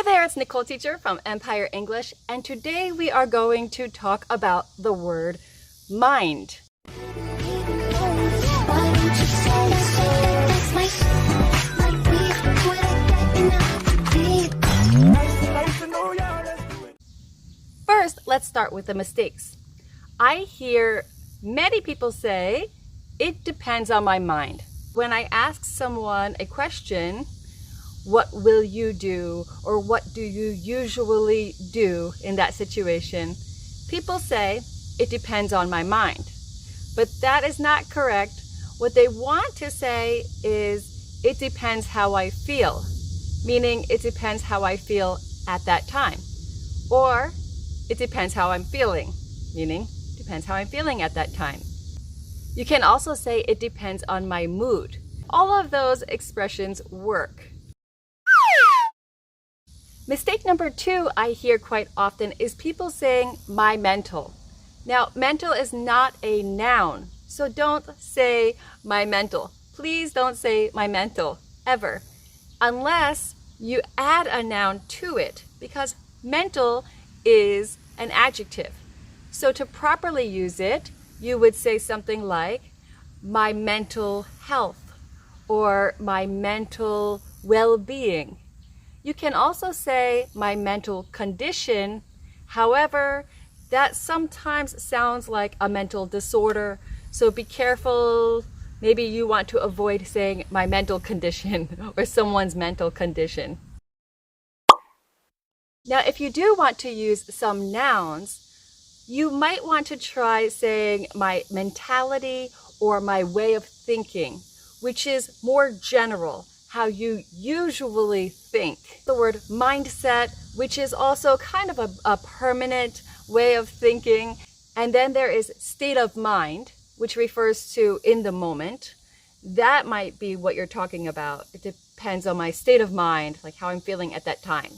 there, it's Nicole teacher from Empire English, and today we are going to talk about the word mind. First, let's start with the mistakes. I hear many people say, it depends on my mind. When I ask someone a question, what will you do, or what do you usually do in that situation, people say, it depends on my mind. But that is not correct. What they want to say is, it depends how I feel, meaning it depends how I feel at that time. Or, it depends how I'm feeling, meaning depends how I'm feeling at that time. You can also say, it depends on my mood. All of those expressions work. Mistake number 2 I hear quite often is people saying my mental. Now, mental is not a noun, so don't say my mental. Please don't say my mental, ever, unless you add a noun to it, because mental is an adjective. So to properly use it, you would say something like my mental health or my mental well-being. You can also say my mental condition. However, that sometimes sounds like a mental disorder, so be careful. Maybe you want to avoid saying my mental condition or someone's mental condition. Now, if you do want to use some nouns, you might want to try saying my mentality or my way of thinking, which is more general, how you usually think. The word mindset, which is also kind of a permanent way of thinking. And then there is state of mind, which refers to in the moment. That might be what you're talking about. It depends on my state of mind, like how I'm feeling at that time.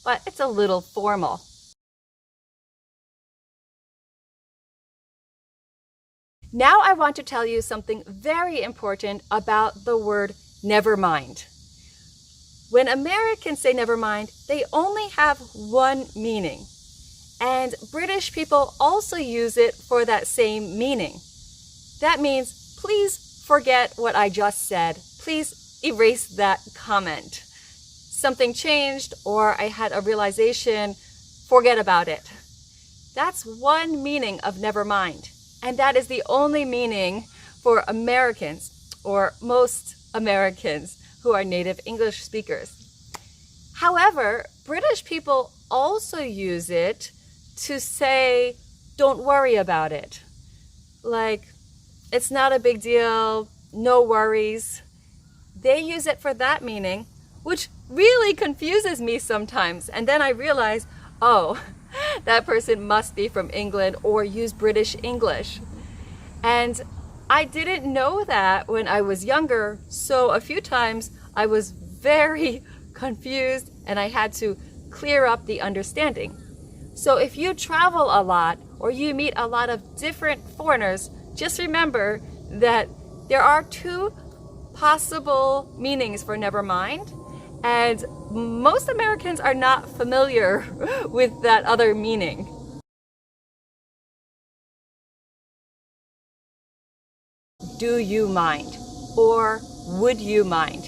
But it's a little formal. Now I want to tell you something very important about the word never mind. When Americans say never mind, they only have one meaning. And British people also use it for that same meaning. That means, please forget what I just said. Please erase that comment. Something changed, or I had a realization, forget about it. That's one meaning of never mind. And that is the only meaning for Americans, or most Americans who are native English speakers. However, British people also use it to say, don't worry about it. Like, it's not a big deal, no worries. They use it for that meaning, which really confuses me sometimes. And then I realize, oh, that person must be from England or use British English. And I didn't know that when I was younger, so a few times I was very confused and I had to clear up the understanding. So if you travel a lot or you meet a lot of different foreigners, just remember that there are 2 possible meanings for never mind, and most Americans are not familiar with that other meaning. Do you mind? Or would you mind?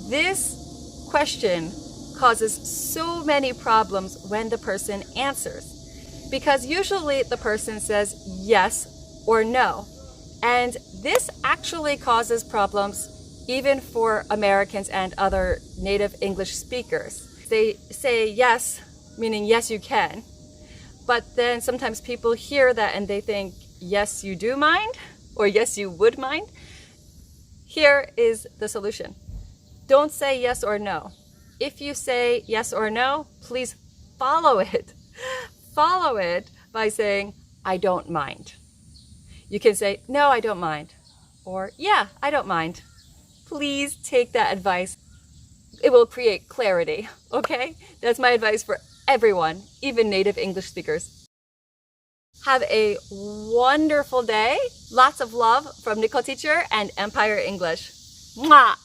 This question causes so many problems when the person answers, because usually the person says yes or no. And this actually causes problems even for Americans and other native English speakers. They say yes, meaning yes you can, but then sometimes people hear that and they think, yes you do mind, or yes you would mind. Here is the solution. Don't say yes or no. If you say yes or no, please follow it. Follow it by saying, I don't mind. You can say, no, I don't mind, or yeah, I don't mind. Please take that advice. It will create clarity, okay? That's my advice for everyone, even native English speakers. Have a wonderful day. Lots of love from Nicole Teacher and Empire English. Mwah!